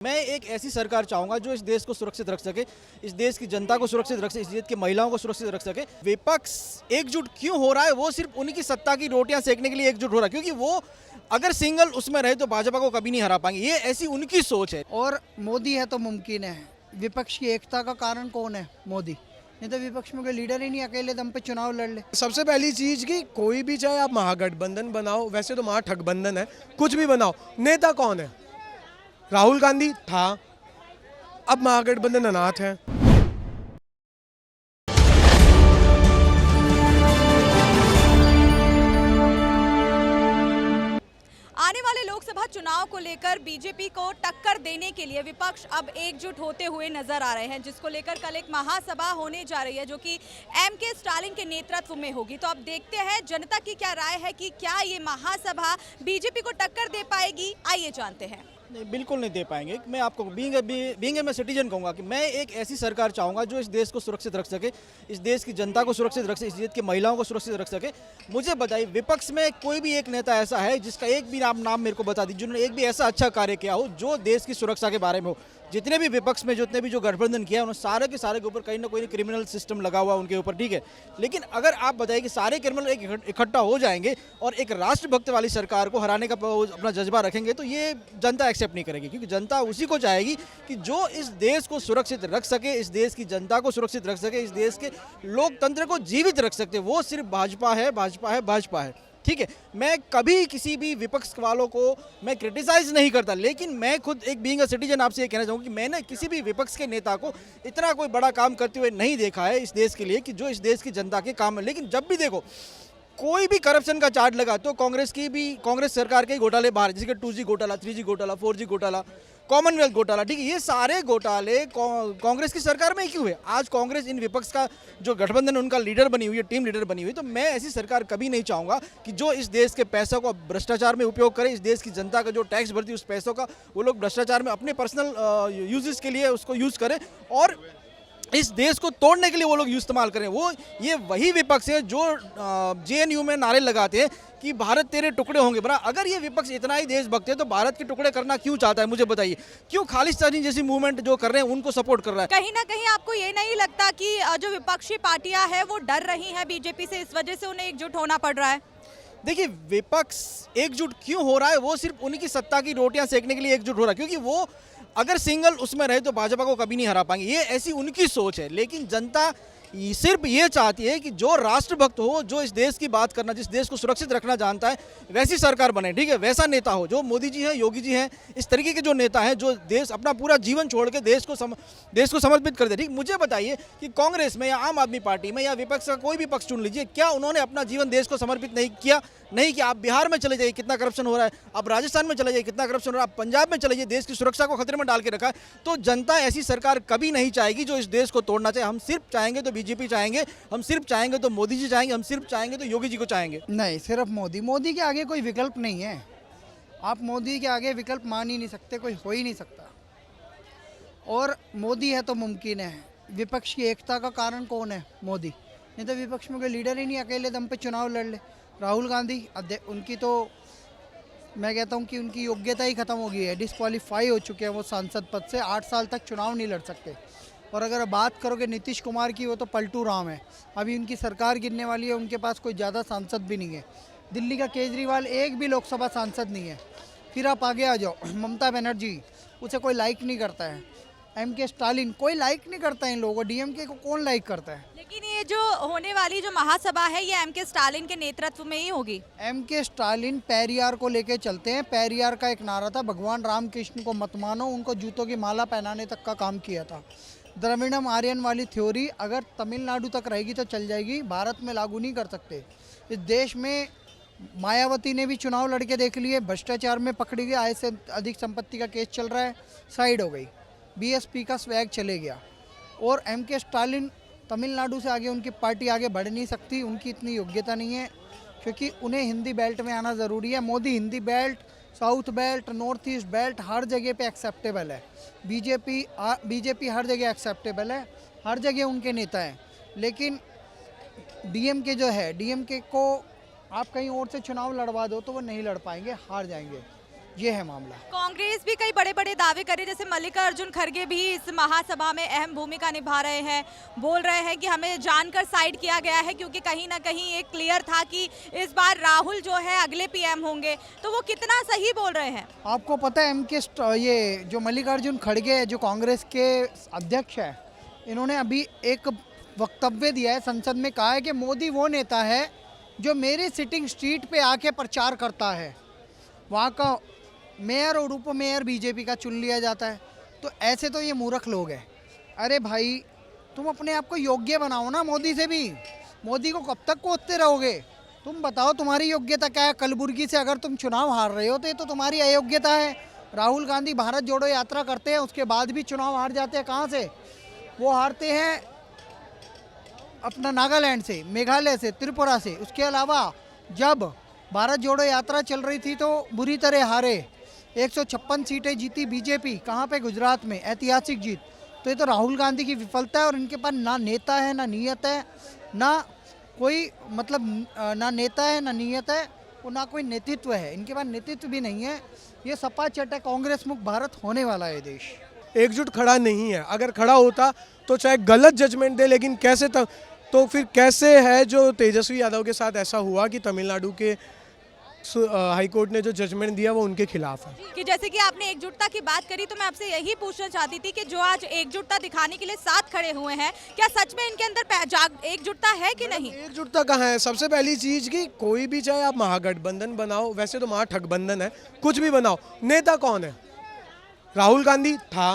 मैं एक ऐसी सरकार चाहूंगा जो इस देश को सुरक्षित रख सके, इस देश की जनता को सुरक्षित रख सके, इस देश की महिलाओं को सुरक्षित रख सके। विपक्ष एकजुट क्यों हो रहा है? वो सिर्फ उन्हीं की सत्ता की रोटियां सेकने के लिए एकजुट हो रहा है, क्योंकि वो अगर सिंगल उसमें रहे तो भाजपा को कभी नहीं हरा पाएंगे। ये ऐसी उनकी सोच है। और मोदी है तो मुमकिन है। विपक्ष की एकता का कारण कौन है? मोदी। नहीं तो विपक्ष में कोई लीडर ही नहीं, अकेले दम पे चुनाव लड़ ले। सबसे पहली चीज कि कोई भी, चाहे आप महागठबंधन बनाओ, वैसे तो महाठगबंधन है, कुछ भी बनाओ, नेता कौन है? राहुल गांधी था, अब महागठबंधन अनाथ है। आने वाले लोकसभा चुनाव को लेकर बीजेपी को टक्कर देने के लिए विपक्ष अब एकजुट होते हुए नजर आ रहे हैं, जिसको लेकर कल एक महासभा होने जा रही है जो कि एमके स्टालिन के नेतृत्व में होगी। तो अब देखते हैं जनता की क्या राय है कि क्या ये महासभा बीजेपी को टक्कर दे पाएगी। आइए जानते हैं। नहीं, बिल्कुल नहीं दे पाएंगे। मैं आपको बीइंग मैं सिटीजन कहूँगा कि मैं एक ऐसी सरकार चाहूँगा जो इस देश को सुरक्षित रख सके, इस देश की जनता को सुरक्षित रख सके, इस देश की महिलाओं को सुरक्षित रख सके। मुझे बताइए, विपक्ष में कोई भी एक नेता ऐसा है जिसका एक भी नाम मेरे को बता दीजिए जिन्होंने एक भी ऐसा अच्छा कार्य किया हो जो देश की सुरक्षा के बारे में हो। जितने भी विपक्ष में जितने भी जो गठबंधन किया उन्होंने सारे के सारे के ऊपर कहीं ना कोई क्रिमिनल सिस्टम लगा हुआ उनके ऊपर, ठीक है। लेकिन अगर आप बताइए कि सारे क्रिमिनल एक इकट्ठा हो जाएंगे और एक राष्ट्रभक्त वाली सरकार को हराने का अपना जज्बा रखेंगे तो ये जनता एक्सेप्ट नहीं करेगी, क्योंकि जनता उसी को चाहेगी कि जो इस देश को सुरक्षित रख सके, इस देश की जनता को सुरक्षित रख सके, इस देश के लोकतंत्र को जीवित रख सकते, वो सिर्फ भाजपा है, भाजपा है, भाजपा है। ठीक है, मैं कभी किसी भी विपक्ष वालों को मैं क्रिटिसाइज नहीं करता, लेकिन मैं खुद एक बीइंग अ सिटीजन आपसे ये कहना चाहूँगा कि मैंने किसी भी विपक्ष के नेता को इतना कोई बड़ा काम करते हुए नहीं देखा है इस देश के लिए कि जो इस देश की जनता के काम है। लेकिन जब भी देखो कोई भी करप्शन का चार्ज लगा तो कांग्रेस सरकार के घोटाले बाहर, जैसे कि 2G घोटाला, 3G घोटाला, 4G घोटाला, कॉमनवेल्थ घोटाला, ठीक है, ये सारे घोटाले कांग्रेस की सरकार में ही क्यों है? आज कांग्रेस इन विपक्ष का जो गठबंधन उनका लीडर बनी हुई है, टीम लीडर बनी हुई है। तो मैं ऐसी सरकार कभी नहीं चाहूँगा कि जो इस देश के पैसों को भ्रष्टाचार में उपयोग करे, इस देश की जनता का जो टैक्स भरती है उस पैसों का वो लोग भ्रष्टाचार में अपने पर्सनल यूजेस के लिए उसको यूज़ करें और इस देश को तोड़ने के लिए वो लोग इस्तेमाल करें। ये वही विपक्ष है जो JNU में नारे लगाते हैं कि भारत तेरे टुकड़े होंगे। बरा अगर ये विपक्ष इतना ही देशभक्त है तो भारत के टुकड़े करना क्यों चाहता है? मुझे बताइए, क्यों खालिस्तानी जैसी मूवमेंट जो कर रहे हैं उनको सपोर्ट कर रहा है? कहीं ना कहीं आपको ये नहीं लगता कि जो विपक्षी पार्टियां हैं वो डर रही हैं बीजेपी से, इस वजह से उन्हें एकजुट होना पड़ रहा है? देखिए, विपक्ष एकजुट क्यों हो रहा है? वो सिर्फ उन्हीं की सत्ता की रोटियां सेकने के लिए एकजुट हो रहा है, क्योंकि वो अगर सिंगल उसमें रहे तो भाजपा को कभी नहीं हरा पाएंगे। ये ऐसी उनकी सोच है। लेकिन जनता सिर्फ ये चाहती है कि जो राष्ट्रभक्त हो, जो इस देश की बात करना, जिस देश को सुरक्षित रखना जानता है, वैसी सरकार बने, ठीक है, वैसा नेता हो। जो मोदी जी हैं, योगी जी हैं, इस तरीके के जो नेता हैं जो देश अपना पूरा जीवन छोड़ के देश को समर्पित कर दे। ठीक, मुझे बताइए कि कांग्रेस में या आम आदमी पार्टी में या विपक्ष का कोई भी पक्ष चुन लीजिए, क्या उन्होंने अपना जीवन देश को समर्पित नहीं किया? नहीं कि आप बिहार में चले जाइए, कितना करप्शन हो रहा है, आप राजस्थान में चले जाइए, कितना करप्शन हो रहा है, आप पंजाब में चले जाइए, देश की सुरक्षा को खतरे में डाल के रखा है। तो जनता ऐसी सरकार कभी नहीं चाहेगी जो इस देश को तोड़ना चाहे। हम सिर्फ चाहेंगे तो बीजेपी चाहेंगे, हम सिर्फ चाहेंगे तो मोदी जी चाहेंगे, हम सिर्फ चाहेंगे तो योगी जी को चाहेंगे। नहीं, सिर्फ मोदी के आगे कोई विकल्प नहीं है। आप मोदी के आगे विकल्प मान ही नहीं सकते, कोई हो ही नहीं सकता। और मोदी है तो मुमकिन है। विपक्ष की एकता का कारण कौन है? मोदी। नहीं तो विपक्ष में कोई लीडर ही नहीं, अकेले दम पे चुनाव लड़ ले। राहुल गांधी उनकी तो मैं कहता हूँ कि उनकी योग्यता ही खत्म हो गई है, डिस्क्वालीफाई हो चुके हैं वो सांसद पद से। 8 साल तक चुनाव नहीं लड़ सकते। और अगर बात करोगे नीतीश कुमार की, वो तो पलटू राम है। अभी उनकी सरकार गिरने वाली है, उनके पास कोई ज़्यादा सांसद भी नहीं है। दिल्ली का केजरीवाल एक भी लोकसभा सांसद नहीं है। फिर आप आगे आ जाओ, ममता बनर्जी, उसे कोई लाइक नहीं करता है। एमके स्टालिन, कोई लाइक नहीं करता है इन लोगों को। डीएमके को कौन लाइक करता है? लेकिन ये जो होने वाली जो महासभा है ये एमके स्टालिन के नेतृत्व में ही होगी। एमके स्टालिन पेरियार को लेके चलते हैं। पेरियार का एक नारा था, भगवान रामकृष्ण को मत मानो, उनको जूतों की माला पहनाने तक का काम किया था। द्रविड़म आर्यन वाली थ्योरी अगर तमिलनाडु तक रहेगी तो चल जाएगी, भारत में लागू नहीं कर सकते। इस देश में मायावती ने भी चुनाव लड़के देख लिए, भ्रष्टाचार में पकड़ी गई, आय से अधिक संपत्ति का केस चल रहा है, साइड हो गई। बीएसपी का स्वैग चले गया। और एमके स्टालिन तमिलनाडु से आगे उनकी पार्टी आगे बढ़ नहीं सकती, उनकी इतनी योग्यता नहीं है, क्योंकि उन्हें हिंदी बेल्ट में आना ज़रूरी है। Modi Hindi belt, south belt, north east belt हर जगह पे एक्सेप्टेबल है। बीजेपी हर जगह एक्सेप्टेबल है, हर जगह उनके नेता हैं। लेकिन डीएमके जो है, डीएमके को आप कहीं और से चुनाव लड़वा दो तो वो नहीं लड़ पाएंगे, हार जाएंगे। ये है मामला। कांग्रेस भी कई बड़े बड़े दावे करे, जैसे मल्लिकार्जुन खड़गे भी इस महासभा में अहम भूमिका निभा रहे हैं, बोल रहे हैं कि हमें जानकर साइड किया गया है क्योंकि कहीं ना कहीं एक क्लियर था कि इस बार राहुल जो है अगले पीएम होंगे। तो वो कितना सही बोल रहे हैं? आपको पता है ये जो मल्लिकार्जुन खड़गे जो कांग्रेस के अध्यक्ष है, इन्होंने अभी एक वक्तव्य दिया है, संसद में कहा है कि मोदी वो नेता है जो मेरी सिटिंग स्ट्रीट पे आके प्रचार करता है, वहाँ का मेयर और उप मेयर बीजेपी का चुन लिया जाता है। तो ऐसे तो ये मूर्ख लोग हैं। अरे भाई, तुम अपने आप को योग्य बनाओ ना मोदी से भी। मोदी को कब तक कोसते रहोगे? तुम बताओ तुम्हारी योग्यता क्या है? कलबुर्गी से अगर तुम चुनाव हार रहे हो तो ये तो तुम्हारी अयोग्यता है। राहुल गांधी भारत जोड़ो यात्रा करते हैं, उसके बाद भी चुनाव हार जाते हैं। कहाँ से? वो हारते हैं अपना नागालैंड से, मेघालय से, त्रिपुरा से। उसके अलावा जब भारत जोड़ो यात्रा चल रही थी तो बुरी तरह हारे। 156 सीटें जीती बीजेपी, कहाँ पे? गुजरात में, ऐतिहासिक जीत। तो ये तो राहुल गांधी की विफलता है, और इनके पास ना नेता है ना नीयत है, ना कोई मतलब ना नेता है ना नीयत है, और ना कोई नेतृत्व है। इनके पास नेतृत्व भी नहीं है। ये सपा चट है, कांग्रेस मुक्त भारत होने वाला है देश। एकजुट खड़ा नहीं है। अगर खड़ा होता तो चाहे गलत जजमेंट दे, लेकिन कैसे तो फिर कैसे है जो तेजस्वी यादव के साथ ऐसा हुआ कि तमिलनाडु के हाई कोर्ट ने जो जजमेंट दिया वो उनके खिलाफ है। कि जैसे कि आपने एकजुटता की बात करी, तो मैं आपसे यही पूछना चाहती थी कि जो आज एकजुटता दिखाने के लिए साथ खड़े हुए हैं, क्या सच में इनके अंदर एकजुटता है कि नहीं? एकजुटता कहाँ है? सबसे पहली चीज कि कोई भी चाहे आप महागठबंधन बनाओ, वैसे तो महाठगबंधन है, कुछ भी बनाओ, नेता कौन है? राहुल गांधी था,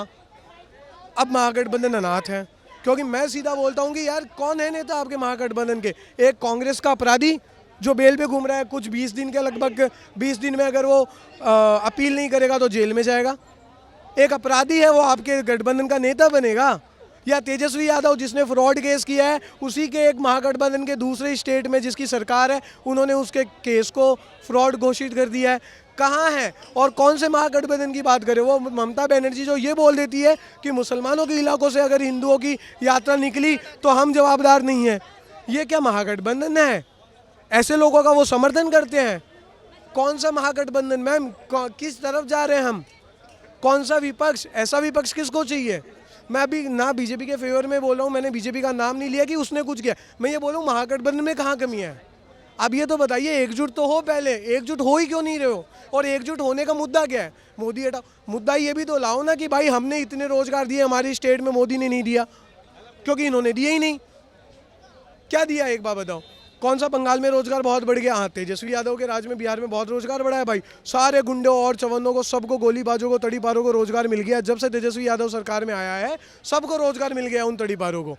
अब महागठबंधन अनाथ है। क्योंकि मैं सीधा बोलता हूँ कि यार कौन है नेता आपके महागठबंधन के? एक कांग्रेस का अपराधी जो बेल पे घूम रहा है, कुछ 20 दिन के लगभग 20 दिन में अगर वो अपील नहीं करेगा तो जेल में जाएगा। एक अपराधी है, वो आपके गठबंधन का नेता बनेगा? या तेजस्वी यादव जिसने फ्रॉड केस किया है, उसी के एक महागठबंधन के दूसरे स्टेट में जिसकी सरकार है, उन्होंने उसके केस को फ्रॉड घोषित कर दिया है। कहाँ है? और कौन से महागठबंधन की बात करें? वो ममता बनर्जी जो ये बोल देती है कि मुसलमानों के इलाकों से अगर हिंदुओं की यात्रा निकली तो हम जवाबदार नहीं हैं। ये क्या महागठबंधन है? ऐसे लोगों का वो समर्थन करते हैं? कौन सा महागठबंधन मैम? किस तरफ जा रहे हैं हम? कौन सा विपक्ष? ऐसा विपक्ष किसको चाहिए? मैं अभी ना बीजेपी के फेवर में बोल रहा हूँ, मैंने बीजेपी का नाम नहीं लिया कि उसने कुछ किया। मैं ये बोल रहा हूँ महागठबंधन में कहाँ कमी है? अब ये तो बताइए, एकजुट तो हो पहले, एकजुट हो ही क्यों नहीं रहे हो? और एकजुट होने का मुद्दा क्या है? मोदी हटाओ, मुद्दा ये भी तो लाओ ना कि भाई हमने इतने रोजगार दिए हमारी स्टेट में, मोदी ने नहीं दिया, क्योंकि इन्होंने दिए ही नहीं। क्या दिया एक बार बताओ? कौन सा? बंगाल में रोजगार बहुत बढ़ गया। हाँ, तेजस्वी यादव के राज में बिहार में बहुत रोजगार बढ़ा है भाई। सारे गुंडों और चवन्नों को, सबको, गोलीबाजों को, तड़ीपारों को रोजगार मिल गया। जब से तेजस्वी यादव सरकार में आया है, सबको रोजगार मिल गया उन तड़ीपारों को।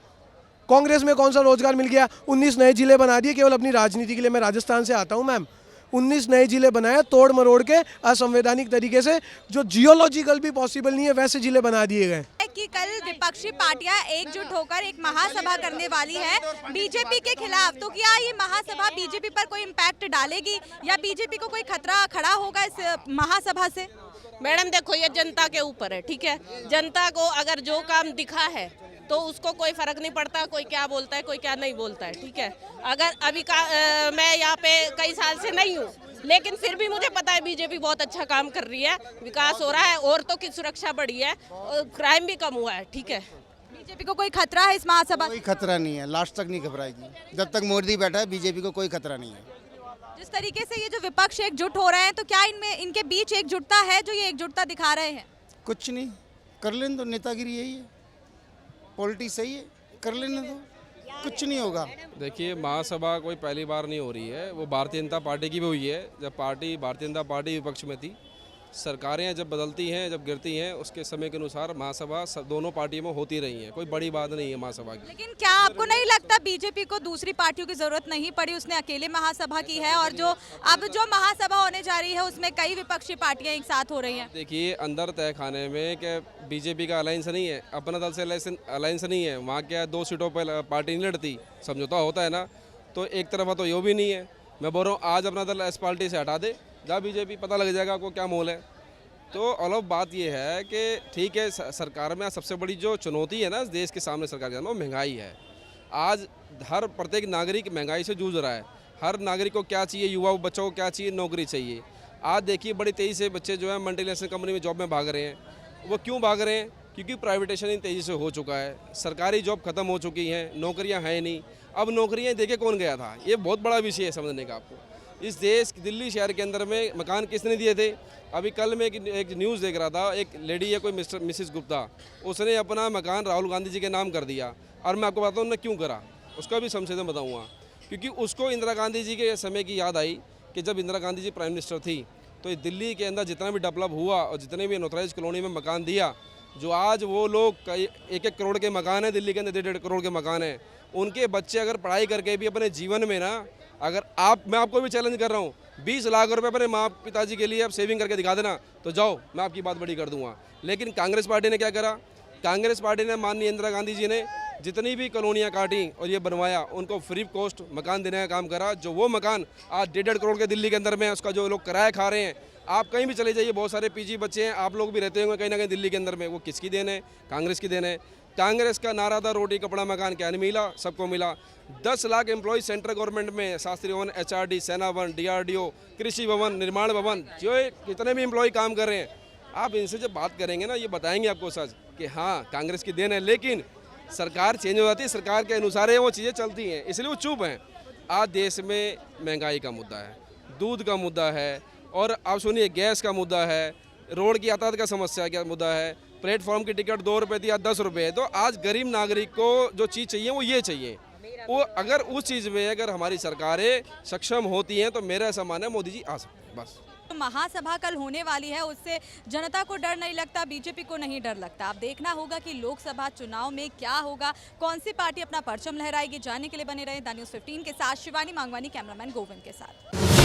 कांग्रेस में कौन सा रोजगार मिल गया? 19 नए जिले बना दिए केवल अपनी राजनीति के लिए। मैं राजस्थान से आता हूँ मैम, 19 नए जिले बनाए तोड़ मरोड़ के, असंवैधानिक तरीके से, जो जियोलॉजिकल भी पॉसिबल नहीं है वैसे जिले बना दिए गए। कि कल विपक्षी पार्टियां एकजुट होकर एक महासभा करने वाली है बीजेपी के खिलाफ, तो क्या ये महासभा बीजेपी पर कोई इम्पैक्ट डालेगी या बीजेपी को कोई खतरा खड़ा होगा इस महासभा से? मैडम देखो, ये जनता के ऊपर है, ठीक है। जनता को अगर जो काम दिखा है तो उसको कोई फर्क नहीं पड़ता कोई क्या बोलता है, कोई क्या नहीं बोलता है, ठीक है। अगर अभी मैं यहाँ पे कई साल से नहीं हूँ, लेकिन फिर भी मुझे पता है बीजेपी बहुत अच्छा काम कर रही है, विकास हो रहा है, औरतों की सुरक्षा बढ़ी है, क्राइम भी कम हुआ है, ठीक है। बीजेपी को कोई खतरा है इस महासभा? कोई खतरा नहीं है, लास्ट तक नहीं घबराएगी। जब तक मोदी बैठा है बीजेपी को कोई खतरा नहीं है। जिस तरीके से ये जो विपक्ष एकजुट हो रहे हैं, तो क्या इनमें इनके बीच एकजुटता है जो ये एकजुटता दिखा रहे हैं? कुछ नहीं, कर लेने दो, नेतागिरी यही है, पॉलिटिक्स सही है, कर लेने दो, कुछ नहीं होगा। देखिए, महासभा कोई पहली बार नहीं हो रही है, वो भारतीय जनता पार्टी की भी हुई है। जब भारतीय जनता पार्टी विपक्ष में थी, सरकारें जब बदलती हैं, जब गिरती हैं, उसके समय के अनुसार महासभा दोनों पार्टियों में होती रही है, कोई बड़ी बात नहीं है महासभा की। लेकिन क्या आपको नहीं लगता बीजेपी को दूसरी पार्टियों की जरूरत नहीं पड़ी, उसने अकेले महासभा की है, और जो अब जो महासभा होने जा रही है उसमें कई विपक्षी पार्टियां एक साथ हो रही हैं? देखिए, अंदर तय खाने में क्या बीजेपी का अलायंस नहीं है, अपना दल से अलायंस नहीं है, वहाँ क्या 2 सीटों पर पार्टी नहीं लड़ती, समझौता होता है ना। तो एक तरफा तो ये भी नहीं है। मैं बोल रहा हूँ आज अपना दल इस पार्टी से हटा दे, जा बीजेपी, पता लग जाएगा आपको क्या मोल है। तो अलग बात ये है कि ठीक है, सरकार में सबसे बड़ी जो चुनौती है ना इस देश के सामने सरकार के सामने, वो महंगाई है। आज हर प्रत्येक नागरिक महंगाई से जूझ रहा है। हर नागरिक को क्या चाहिए? युवा बच्चों को क्या चाहिए? नौकरी चाहिए। आज देखिए बड़ी तेज़ी से बच्चे जो है मल्टीनेशनल कंपनी में जॉब में भाग रहे हैं। वो क्यों भाग रहे हैं? क्योंकि प्राइवेटेशन इन तेज़ी से हो चुका है, सरकारी जॉब खत्म हो चुकी हैं, नौकरियां हैं नहीं। अब नौकरियां देके कौन गया था, ये बहुत बड़ा विषय है समझने का आपको। इस देश दिल्ली शहर के अंदर में मकान किसने दिए थे? अभी कल मैं एक न्यूज़ देख रहा था, एक लेडी है कोई मिसिस गुप्ता, उसने अपना मकान राहुल गांधी जी के नाम कर दिया। और मैं आपको बताता हूँ क्यों करा, उसका भी संशोधन बताऊँगा। क्योंकि उसको इंदिरा गांधी जी के समय की याद आई कि जब इंदिरा गांधी जी प्राइम मिनिस्टर थी तो दिल्ली के अंदर जितना भी डेवलप हुआ और जितने भी अनऑथराइज कॉलोनी में मकान दिया, जो आज वो लोग 1-1 करोड़ के मकान है दिल्ली के अंदर, 1.5 करोड़ के मकान हैं, उनके बच्चे अगर पढ़ाई करके भी अपने जीवन में ना, अगर मैं आपको भी चैलेंज कर रहा हूँ, 20 लाख रुपए अपने माँ पिताजी के लिए आप सेविंग करके दिखा देना, तो जाओ मैं आपकी बात बड़ी कर दूंगा। लेकिन कांग्रेस पार्टी ने क्या करा? कांग्रेस पार्टी ने, माननीय इंदिरा गांधी जी ने जितनी भी कॉलोनियाँ काटी और ये बनवाया, उनको फ्री कॉस्ट मकान देने का काम करा। जो वो मकान आज 1.5 करोड़ के दिल्ली के अंदर में है, उसका जो लोग किराया खा रहे हैं, आप कहीं भी चले जाइए, बहुत सारे पीजी बच्चे हैं, आप लोग भी रहते होंगे कहीं ना कहीं दिल्ली के अंदर में, वो किसकी देन है? कांग्रेस की देन है। कांग्रेस का नारा था रोटी कपड़ा मकान, क्या नहीं मिला? सबको मिला। 10 लाख एम्प्लॉय सेंट्रल गवर्नमेंट में, शास्त्री भवन, HRD, सेना भवन, DRDO, कृषि भवन, निर्माण भवन, जो कितने भी एम्प्लॉय काम कर रहे हैं, आप इनसे जब बात करेंगे ना, ये बताएंगे आपको सच कि हाँ कांग्रेस की देन है। लेकिन सरकार चेंज हो जाती है, सरकार के अनुसार वो चीज़ें चलती हैं, इसलिए वो चुप हैं। आज देश में महंगाई का मुद्दा है, दूध का मुद्दा है, और आप सुनिए गैस का मुद्दा है, रोड की यातायात का समस्या का मुद्दा है, प्लेटफॉर्म की टिकट 2 रुपये थी या 10 रुपये है। तो आज गरीब नागरिक को जो चीज़ चाहिए वो ये चाहिए। वो अगर उस चीज़ में अगर हमारी सरकारें सक्षम होती हैं तो मेरा ऐसा मानना है मोदी जी आ सकते हैं। बस महासभा कल होने वाली है, उससे जनता को डर नहीं लगता, बीजेपी को नहीं डर लगता। अब देखना होगा कि लोकसभा चुनाव में क्या होगा, कौन सी पार्टी अपना परचम लहराएगी। जानने के लिए बने रहे द न्यूज़ 15 के साथ शिवानी मांगवानी, कैमरामैन गोविंद के साथ।